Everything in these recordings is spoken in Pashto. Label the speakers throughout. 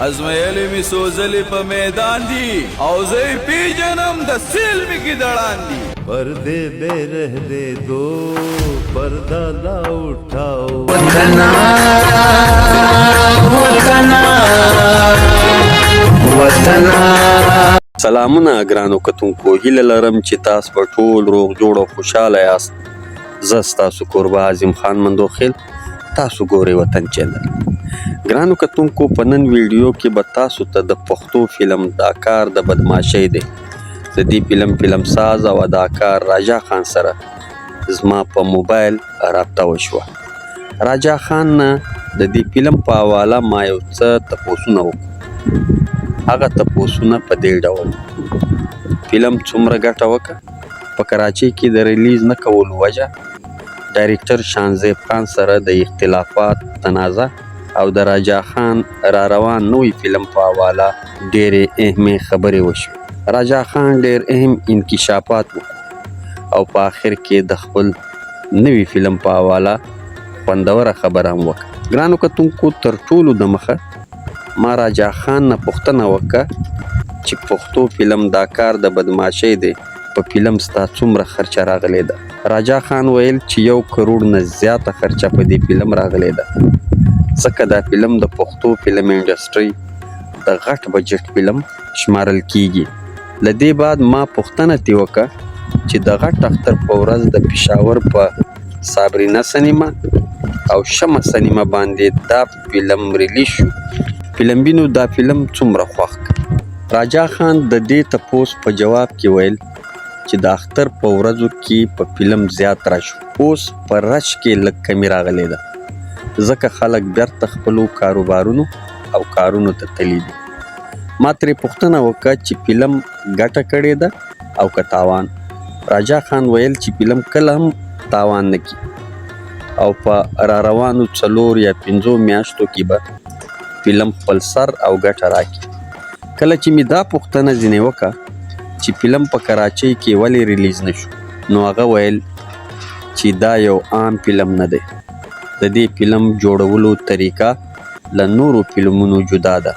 Speaker 1: ازمایلی می سوزلی په میدان دی او زی پی جنم د سیل می کی دړان دی
Speaker 2: पर्दे बे रह दे दो पर्दा ला उठाओ
Speaker 3: वतना वतना वतना
Speaker 4: سلامونه ګرانو کتونکو هیله لرم چې تاسو په ټول روغ جوړ او خوشاله یاست زه ستاسو کوربه اعظم خان مندوخیل تاسو ګورئ وطن چینل ګرانو کتونکو په نن ویډیو کې به تاسو ته د پښتو فلم دا کار د بدماشۍ دی د دې فلم ساز او اداکار راجا خان سره زما په موبایل رابطه وشوه راجا خان نه د دې فلم په حواله ما یو څه تپوسونه وکړو هغه تپوسونه په دې ډول فلم څومره ګټه وکړه په کراچۍ کې د ریلیز نه کولو وجه ډایرکټر شانزیب خان سره د اختلافات تنازع او د راجا خان را روان نوې فلم په حواله ډېرې اهمې خبرې وشوې راجا خان ډېر اهم انکشافات وکړو او په آخر کې د خپل نوي فلم په حواله خوندوره خبره هم وکړه ګرانو کتونکو تر ټولو دمخه ما راجا خان نه پوښتنه وکړه چې پښتو فلم دا کار د بدماشۍ دی په فلم ستا څومره خرچه راغلی ده راجا خان ویل چې 1 کروڑ نه زیاته خرچه په دې فلم راغلی ده ځکه دا فلم د پښتو فلم انډسټري د غټ بجټ فلم شمارل کیږي له دې بعد ما پوښتنه ترې وکړه چې د غټ اختر په ورځ د پېښور په صابرینا سینما او شمع سینما باندې دا فلم ریلیز شو فلمبینو دا فلم څومره خوښ راجا خان د دې تپوس په جواب کې ویل چې د اختر په ورځو کې په فلم زیات راشو اوس په رش کې لږ کمی راغلی ده ځکه خلک بیرته خپلو کاروبارونو او کارونو ته تللي دي ما ترې پوښتنه وکړه چې فلم ګټه کړې ده او که تاوان راجا خان ویل چې فلم کله هم تاوان نه کي او په را روانو 4 یا 5 میاشتو کې به فلم خپل سر او ګټه راکړي کله چې مې دا پوښتنه ځینې وکړه چې فلم په کراچۍ کې ولې ریلیز نشو نو هغه ویل چې دا یو عام فلم نه دی د دې فلم جوړولو طریقه له نورو فلمونو جدا ده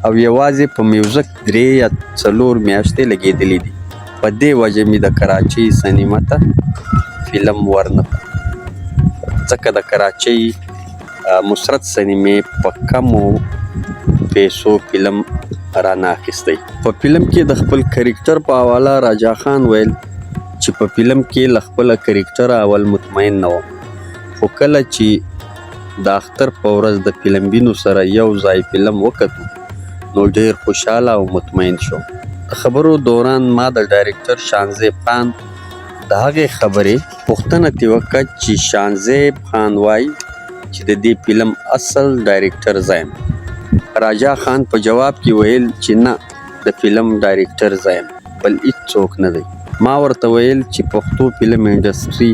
Speaker 4: او یوازې په میوزک 3 یا 4 میاشتې لګېدلې دي په دې وجه مې د کراچۍ سینما ته فلم ورنه ځکه د کراچۍ مسرت سینمې په کمو پیسو فلم رانه اخیستی په فلم کې د خپل کرکټر په حواله راجا خان ویل چې په فلم کې له خپله کرکټر اول مطمئن نه وم خو کله چې د اختر په ورځ د فلمبینو سره یو ځای فلم وکتو نو ډېر خوشحاله او مطمئن شوم د خبرو دوران ما د ډایرکټر شانزیب خان د هغې خبرې پوښتنه ترې وکړه چې شانزیب خان وایي چې د دې فلم اصل ډایرکټر زه یم راجا خان په جواب کې ویل چې نه د فلم ډایرکټر زه یم بل هیڅوک نه دی ما ورته ویل چې پښتو فلم انډسټري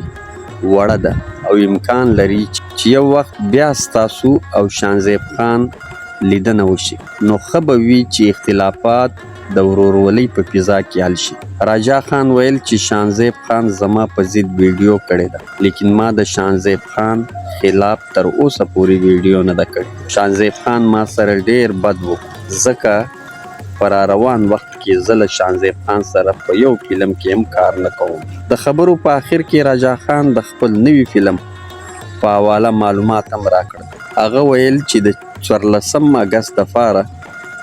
Speaker 4: وړه ده او امکان لري چې یو وخت بیا ستاسو او شانزیب خان لیدنه وشي نو ښه به وي چې اختلافات د ورورولۍ په فضا کې حل شي راجا خان ویل چې شانزیب خان زما په ضد ویډیو کړې ده لیکن ما د شانزیب خان خلاف تر اوسه پورې ویډیو نه ده کړې شانزیب خان ما سره ډېر بد وکړو ځکه په را روان وخت کې زه له شانزیب خان سره په یو فلم کې هم کار نه کوم د خبرو په آخر کې راجا خان د خپل نوي فلم په حواله معلومات هم راکړل هغه ویل چې د 14 اګست دپاره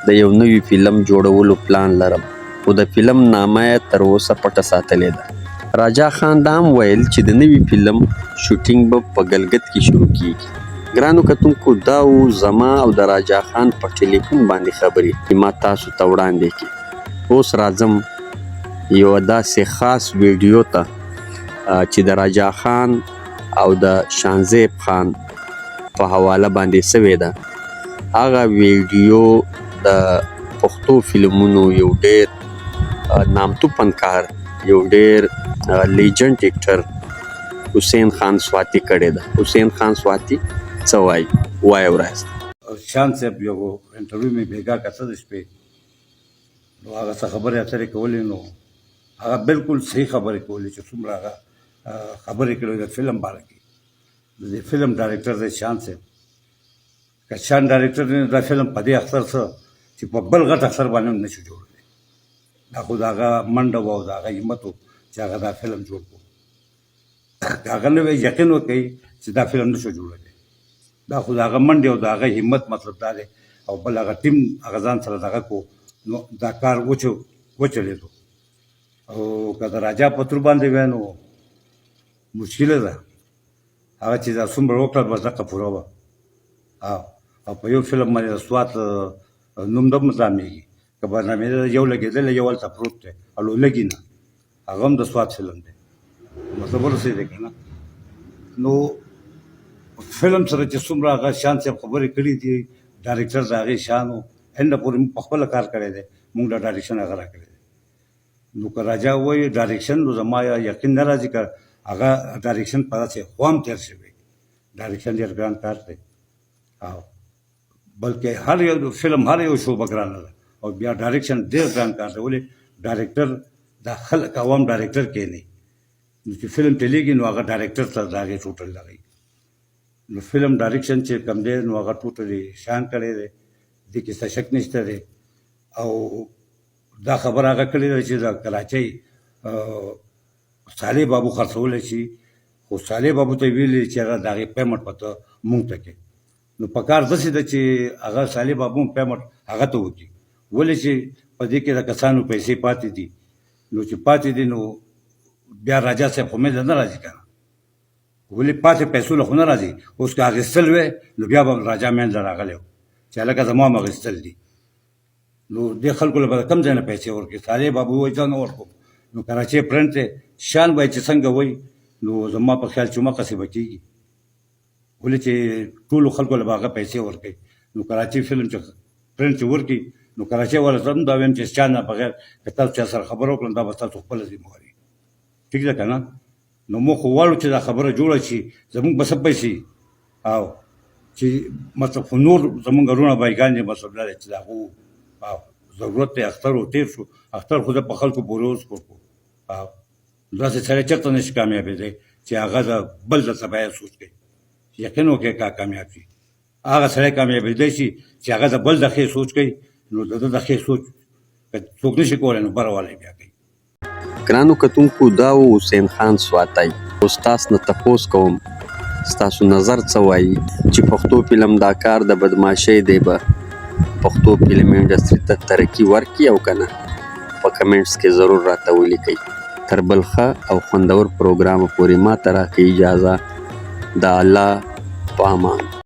Speaker 4: د یو نوي فلم جوړولو پلان لرم خو د فلم نامه یې تر اوسه پټه ساتلې ده راجا خان دا هم ویل چې د نوي فلم شوټینګ به په ګلګت کې شروع کیږي ګرانو کتونکو دا و زما او د راجا خان په ټلیفون باندې خبرې چې ما تاسو ته وړاندې کړي اوس راځم یو داسې خاص ویډیو ته چې د راجا خان او د شانزیب خان په حواله باندې سوې ده هغه ویډیو د پښتو فلمونو یو ډېر نامتو فنکار یو ډېر لیجنډ اکټر حسین خان سواتی کړې ده حسین خان سواتی څه وایي وایه
Speaker 5: شان صاحب یو انټرویو مې بېګا کته د شپې نو هغه څه خبرې اترې کولې نو هغه بالکل صحیح خبرې کولې چې څومره هغه خبرې کړې د فلم باره کې د دې فلم ډایرکټر دی شان صاحب که شان ډایرکټر نه دا فلم په دې اختر څه چې په بل غټ اختر باندې هم نشو جوړولی دا خو د هغه منډه وه او د هغه همت و چې هغه دا فلم جوړ کړو د هغه نه یقین وکړئ چې دا فلم نشو جوړولی دا خو د هغه منډې او د هغه همت مطلب دا دی او بل هغه ټیم هغه ځان سره دغه کو نو دا کار وچلېدو او که د راجا په تور باندې وی نو مشکله ده هغه چې دا څومره وکړل بس دقه پوره وه او په یو فلم باندې د سوات نوم هم نامېږي که برنامې یو لګېدلی یو هلته پروت دی او لږي نه هغه هم د سوات فلم دی مطلب ورسېدی که نه نو فلم سره چې څومره هغه شان صاحب خبرې کړي دي ډایرکټر د هغې شان و هنده پورې موږ په خپله کار کړی دی موږ د ډایرکشن هغه را کړی دی نو که راجا ووایي ډایرکشن نو زما یقین نه راځي که هغه ډایرکشن په داسې خوام تېر شوی ډایرکشن ډېر ګران کار دی او بلکې هر یو فلم هر یو شوبه ګرانه ده او بیا ډایرکشن ډېر ګران کار دی ولې ډایرکټر دا خلک عوام ډایرکټر کښېني نو چې فلم چلېږي نو هغه ډایرکټر ته د هغې ټوټل لګوي نو فلم ډایرکشن چې کوم دی نو هغه ټوټلي شان کړی دی دې کې څه شک نشته دی او دا خبره هغه کړې ده چې د کراچۍ صالح بابو خرڅولی شي خو صالح بابو ته یې ویلي چې هغه د هغې پیمنټ به ته مونږ ته کړې نو په کار داسې ده چې هغه صالح بابو هم پیمنټ هغه ته وکړي ولې چې په دې کې د کسانو پیسې پاتې دي نو چې پاتې دي نو بیا راجا صاحب خو منځ نه راځي که نه ولې پاتې پیسو له خو نه راځي اوس که اخیستل وی نو بیا به راجا منځ ته راغلی و چې هلکه زما هم اخیستل دي نو دې خلکو له به کم ځای نه پیسې ورکړي صالح بابو وایي زه نه ورکوم نو کراچۍ پرنټ دی شان به یې چې څنګه وایي نو زما په خیال چې مقصې به کېږي ولې چې ټولو خلکو له به هغه پیسې ورکوي نو کراچۍ فلم چې پرنټ چې ورکړي نو کراچۍ والا ته هم دا وایم چې چا نه بغیر که تاسو چا سره خبره وکړم دا به تاسو خپله ذمهواري ټیک ده که نه نو موږ خو غواړو چې دا خبره جوړه شي زموږ به څه پیسې او چې مطلب خو نور زموږ وروڼه بایګان دي مطلب دا دی چې د هغو ضرورت دی اختر و تېر شو اختر خو زه په خلکو پورې اوس کړو او داسې سړی چېرته نه شي کامیابېدی چې هغه د بل د تبعیت سوچ کوي یقین وکړئ که کامیاب شي هغه سړی کامیابېدی شي چې هغه د بل د ښې سوچ کوي نو د ده د ښې سوچ که څوک نه شي کولی نو بره والی بیا کوي
Speaker 4: ګرانو کتونکو دا و حسین خان سواتی او ستاسو نه تپوس کوم ستاسو نظر څه وایي چې پښتو فلم دا کار د بدماشۍ دی به پښتو فلم انډسټري ته ترقي ورکړي او که نه په کمنټس کې ضرور راته ولیکئ تر بل ښه او خوندور پروګرام پورې ما ته راکړئ اجازه د الله په امان